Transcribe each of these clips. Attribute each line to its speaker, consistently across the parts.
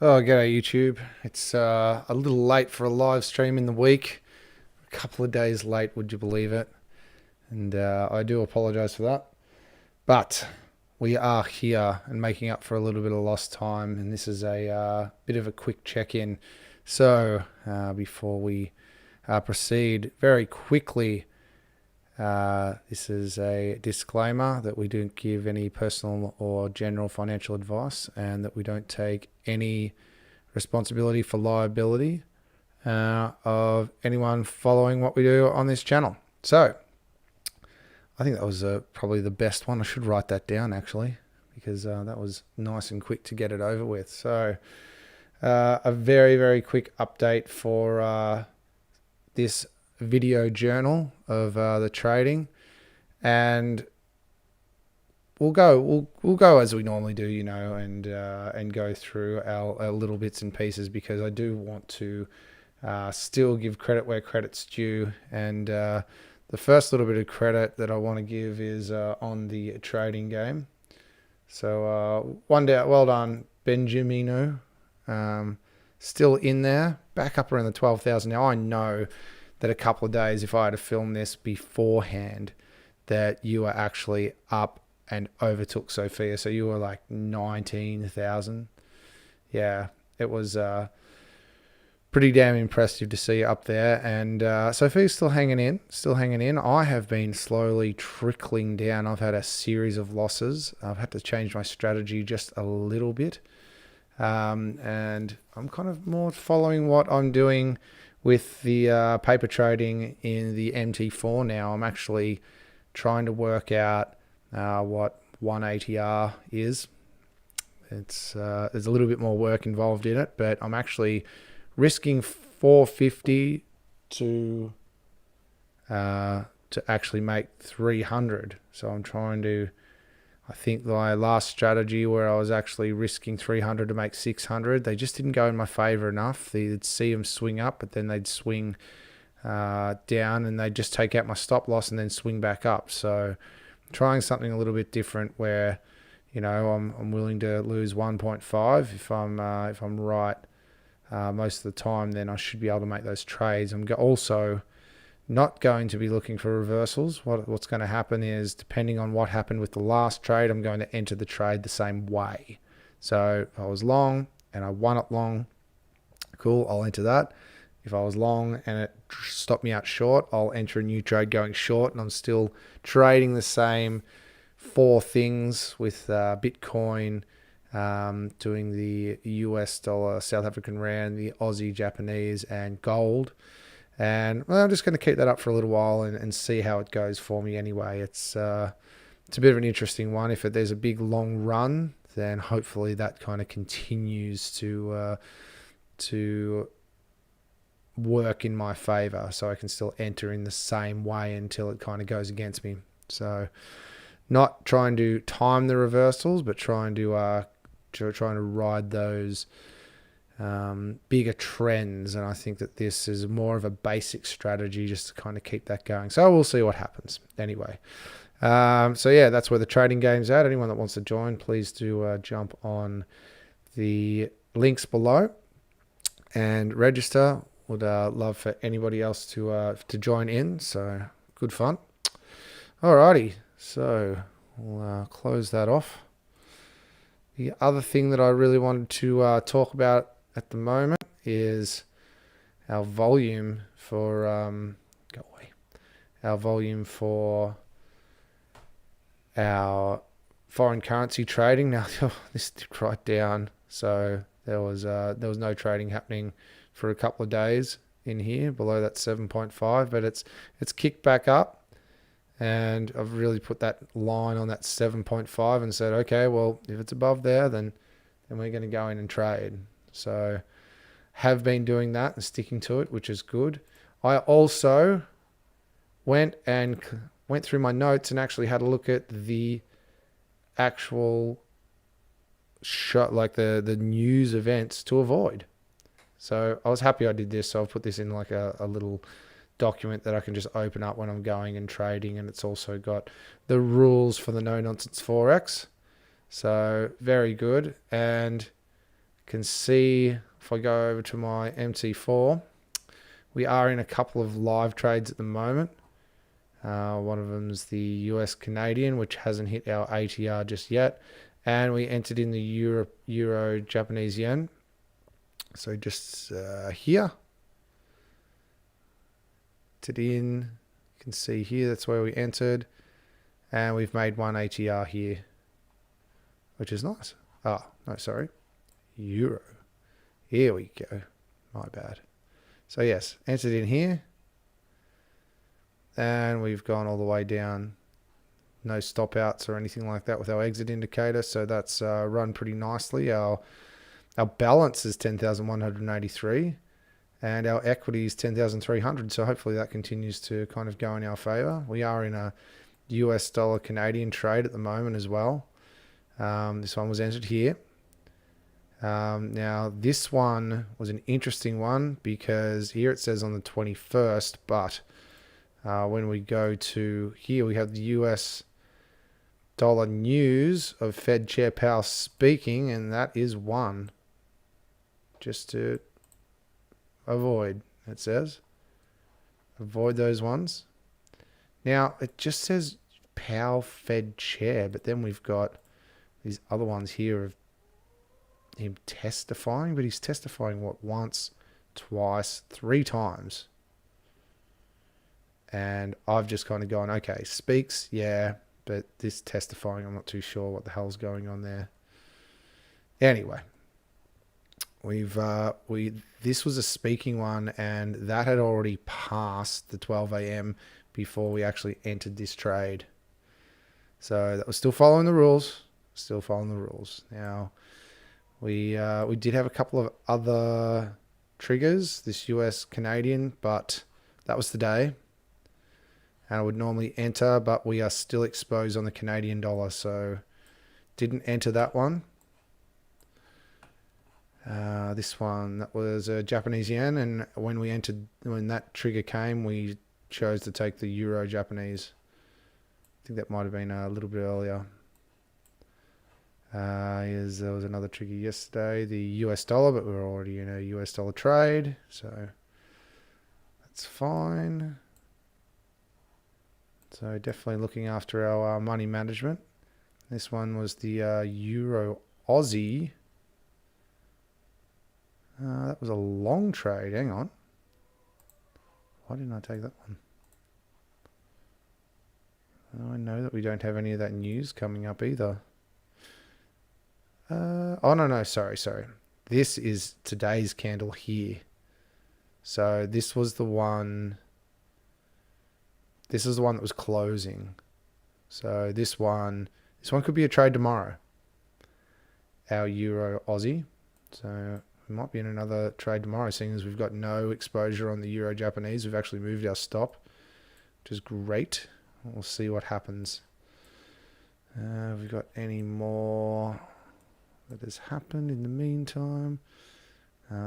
Speaker 1: Oh, g'day YouTube. It's a little late for a live stream in the week. A couple of days late, would you believe it? And I do apologize for that. But we are here and making up for a little bit of lost time. And this is a bit of a quick check-in. So before we proceed very quickly, this is a disclaimer that we don't give any personal or general financial advice and that we don't take any responsibility for liability of anyone following what we do on this channel. So I think that was probably the best one. I should write that down actually because that was nice and quick to get it over with. So a very, very quick update for this video journal of the trading, and we'll go as we normally do, and go through our little bits and pieces because I do want to still give credit where credit's due. And the first little bit of credit that I want to give is on the trading game. So one day, well done, Benjamino. Still in there, back up around the 12,000 now. I know that a couple of days, if I had to film this beforehand, that you were actually up and overtook Sophia. So you were like 19,000. Yeah, it was pretty damn impressive to see you up there. And Sophia's still hanging in. I have been slowly trickling down. I've had a series of losses. I've had to change my strategy just a little bit. And I'm kind of more following what I'm doing with the paper trading in the MT4 now. I'm actually trying to work out what 180R is. There's a little bit more work involved in it, but I'm actually risking 450 to actually make 300. So I'm trying to. I think my last strategy where I was actually risking 300 to make 600, they just didn't go in my favor enough. They'd see them swing up, but then they'd swing down and they'd just take out my stop loss and then swing back up. So trying something a little bit different where, I'm willing to lose 1.5 if I'm right most of the time, then I should be able to make those trades. I'm also not going to be looking for reversals. What's going to happen is, depending on what happened with the last trade, I'm going to enter the trade the same way. So if I was long and I won it long, cool, I'll enter that. If I was long and it stopped me out short, I'll enter a new trade going short, and I'm still trading the same four things with Bitcoin, doing the US dollar, South African rand, the Aussie, Japanese, and gold. And I'm just going to keep that up for a little while and see how it goes for me anyway. It's a bit of an interesting one. If there's a big long run, then hopefully that kind of continues to work in my favor, so I can still enter in the same way until it kind of goes against me. So not trying to time the reversals, but trying to ride those bigger trends. And I think that this is more of a basic strategy just to kind of keep that going. So we'll see what happens anyway. So yeah, that's where the trading game's at. Anyone that wants to join, please do jump on the links below and register. Would love for anybody else to join in. So good fun. Alrighty, so we'll close that off. The other thing that I really wanted to talk about at the moment is our volume for our foreign currency trading. Now this dipped right down, so there was no trading happening for a couple of days in here below that 7.5, but it's kicked back up, and I've really put that line on that 7.5 and said, okay, well, if it's above there, then we're going to go in and trade. So have been doing that and sticking to it, which is good. I also went through my notes and actually had a look at the actual shot, like the news events to avoid. So I was happy I did this. So I've put this in like a little document that I can just open up when I'm going and trading. And it's also got the rules for the no nonsense Forex. So very good. And Can see if I go over to my MT4, we are in a couple of live trades at the moment. One of them is the US Canadian, which hasn't hit our ATR just yet. And we entered in the Euro Japanese yen. So just here. Entered in. You can see here, that's where we entered. And we've made one ATR here, which is nice. Oh, no, sorry. Euro. Here we go. My bad. So yes, entered in here. And we've gone all the way down. No stop outs or anything like that with our exit indicator. So that's run pretty nicely. Our balance is 10,183 and our equity is 10,300. So hopefully that continues to kind of go in our favor. We are in a US dollar Canadian trade at the moment as well. This one was entered here. Now this one was an interesting one because here it says on the 21st, but when we go to here, we have the US dollar news of Fed Chair Powell speaking, and that is one. Just to avoid, it says. Avoid those ones. Now, it just says Powell Fed Chair, but then we've got these other ones here of him testifying, but he's testifying what, once, twice, 3 times. And I've just kind of gone, okay, speaks, yeah, but this testifying, I'm not too sure what the hell's going on there. Anyway, this was a speaking one, and that had already passed the 12 a.m. before we actually entered this trade. So that was still following the rules. Now, we did have a couple of other triggers, this US Canadian, but that was the day. And I would normally enter, but we are still exposed on the Canadian dollar, so didn't enter that one. This one, that was a Japanese yen, and when that trigger came, we chose to take the Euro Japanese. I think that might have been a little bit earlier. There was another trigger yesterday, the US dollar, but we were already in a US dollar trade, so that's fine. So definitely looking after our money management. This one was the Euro Aussie. That was a long trade. Hang on. Why didn't I take that one? I know that we don't have any of that news coming up either. Oh, no, sorry. This is today's candle here. So this was the one... This is the one that was closing. So this one could be a trade tomorrow. Our Euro Aussie. So we might be in another trade tomorrow, seeing as we've got no exposure on the Euro Japanese. We've actually moved our stop, which is great. We'll see what happens. Have we got any more that has happened in the meantime?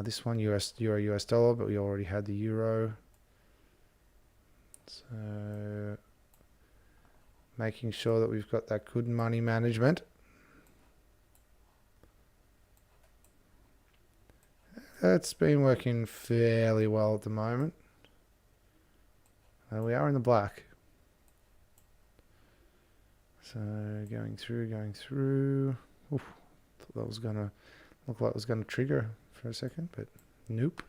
Speaker 1: This one, Euro US dollar, but we already had the Euro. So making sure that we've got that good money management. It's been working fairly well at the moment. We are in the black. So going through. Oof, thought that was gonna look like it was gonna trigger for a second, but nope.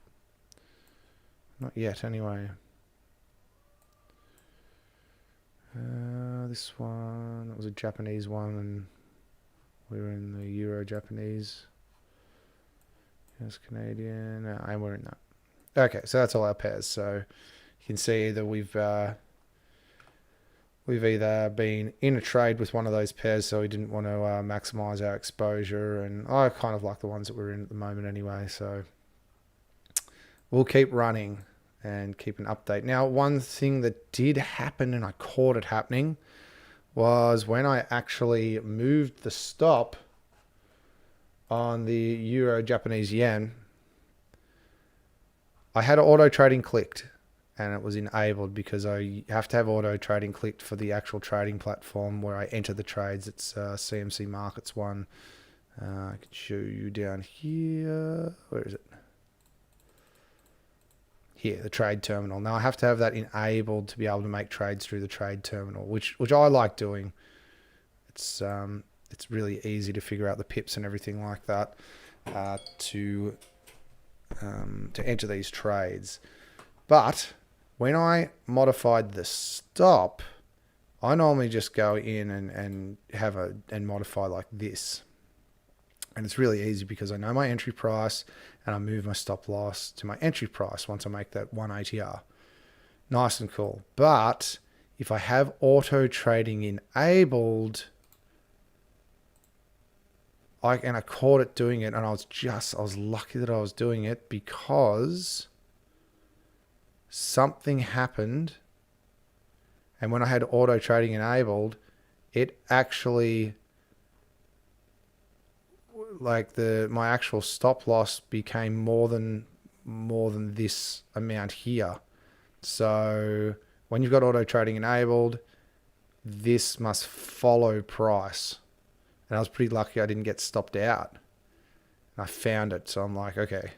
Speaker 1: Not yet anyway. This one, that was a Japanese one, and we were in the Euro Japanese. US Canadian, and we're in that. Okay, so that's all our pairs. So you can see either we've either been in a trade with one of those pairs, so we didn't want to maximize our exposure, and I kind of like the ones that we're in at the moment anyway. So we'll keep running and keep an update. Now, one thing that did happen, and I caught it happening, was when I actually moved the stop on the Euro Japanese yen, I had auto trading clicked, and it was enabled because I have to have auto trading clicked for the actual trading platform where I enter the trades. It's CMC Markets one. I can show you down here. Where is it? Here, the trade terminal. Now I have to have that enabled to be able to make trades through the trade terminal, which I like doing. It's really easy to figure out the pips and everything like that to enter these trades. But when I modified the stop, I normally just go in and modify like this. And it's really easy because I know my entry price and I move my stop loss to my entry price once I make that 1 ATR. Nice and cool. But if I have auto trading enabled, I caught it doing it, and I was lucky that I was doing it because something happened. And when I had auto trading enabled, it actually, like my actual stop loss became more than this amount here. So when you've got auto trading enabled, this must follow price. And I was pretty lucky I didn't get stopped out. And I found it. So I'm like, okay,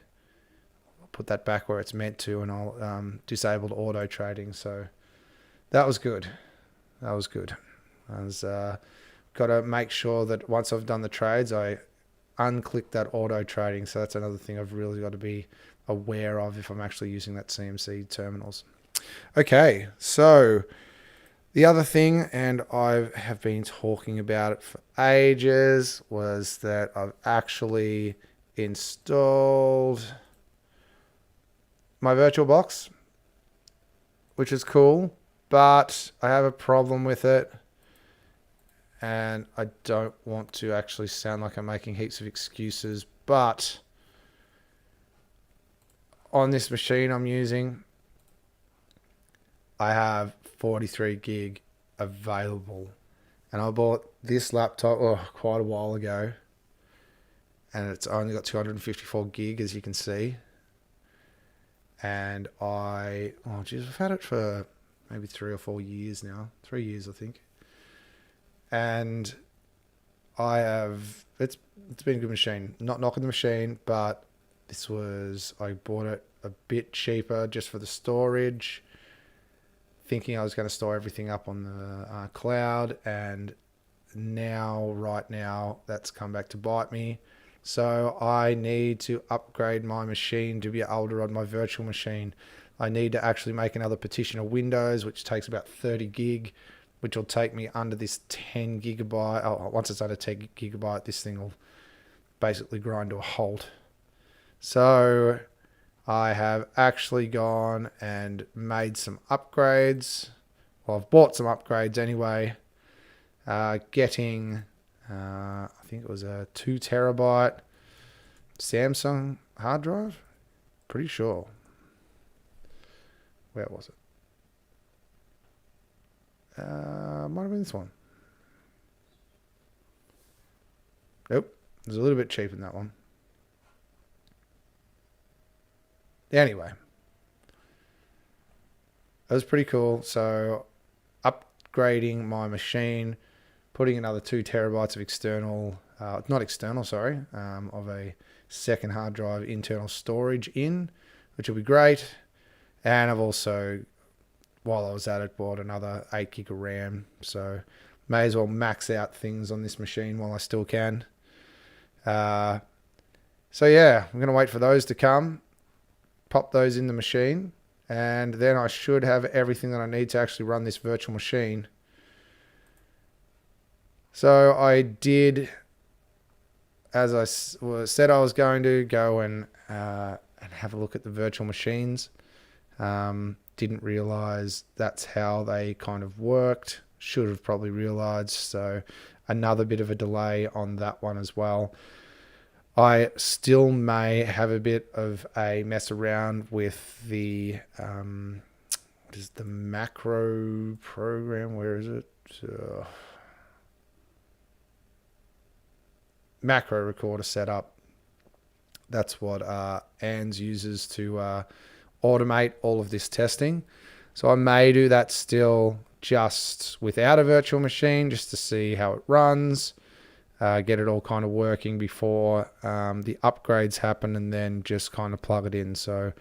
Speaker 1: I'll put that back where it's meant to, and I'll disable auto trading. So that was good. That was good. I was got to make sure that once I've done the trades, I unclick that auto trading. So that's another thing I've really got to be aware of if I'm actually using that CMC terminals. Okay, so the other thing, and I have been talking about it for ages, was that I've actually installed my VirtualBox, which is cool, but I have a problem with it. And I don't want to actually sound like I'm making heaps of excuses, but on this machine I'm using, I have 43 gig available. And I bought this laptop quite a while ago, and it's only got 254 gig, as you can see. And I've had it for maybe 3 or 4 years now. 3 years, I think. And it's been a good machine. Not knocking the machine, but I bought it a bit cheaper just for the storage, thinking I was going to store everything up on the cloud, and right now that's come back to bite me. So I need to upgrade my machine to be able to run my virtual machine. I need to actually make another partition of Windows, which takes about 30 gig, which will take me under this 10 gigabyte. Once it's under 10 gigabyte, this thing will basically grind to a halt. So I have actually gone and made some upgrades. Well, I've bought some upgrades anyway. Getting, I think it was a 2 terabyte Samsung hard drive. Pretty sure. Where was it? Might have been this one. Nope. It was a little bit cheaper than that one. Anyway. That was pretty cool. So upgrading my machine, putting another 2 terabytes of of a second hard drive internal storage in, which will be great. And I've also, while I was at it, bought another 8 gig of RAM. So may as well max out things on this machine while I still can. So yeah, I'm going to wait for those to come, pop those in the machine, and then I should have everything that I need to actually run this virtual machine. So I did, as I said I was going to, go and have a look at the virtual machines. Didn't realize that's how they kind of worked. Should have probably realized. So another bit of a delay on that one as well. I still may have a bit of a mess around with the what is the macro program? Where is it? Macro recorder setup. That's what ANS uses to automate all of this testing. So I may do that still just without a virtual machine, just to see how it runs. get it all kind of working before the upgrades happen, and then just kind of plug it in. So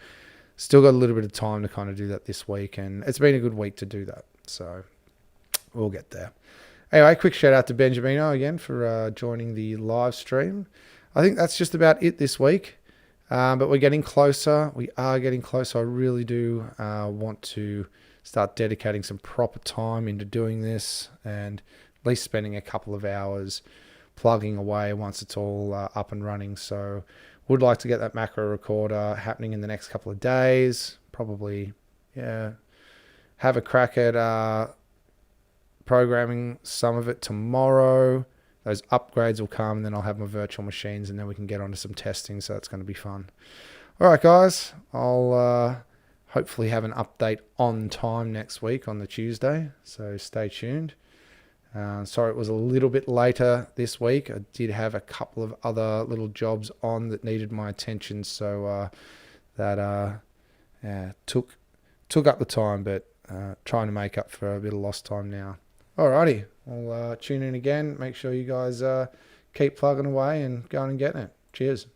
Speaker 1: still got a little bit of time to kind of do that this week, and it's been a good week to do that. So we'll get there. Anyway, quick shout out to Benjamino again for joining the live stream. I think that's just about it this week. But we're getting closer. We are getting closer. I really do want to start dedicating some proper time into doing this, and at least spending a couple of hours plugging away once it's all up and running. So would like to get that macro recorder happening in the next couple of days. Probably, yeah, have a crack at programming some of it tomorrow. Those upgrades will come, and then I'll have my virtual machines, and then we can get onto some testing. So that's going to be fun. All right, guys. I'll hopefully have an update on time next week on the Tuesday. So stay tuned. Sorry it was a little bit later this week. I did have a couple of other little jobs on that needed my attention. So that took up the time, but trying to make up for a bit of lost time now. Alrighty, well, tune in again. Make sure you guys keep plugging away and going and getting it. Cheers.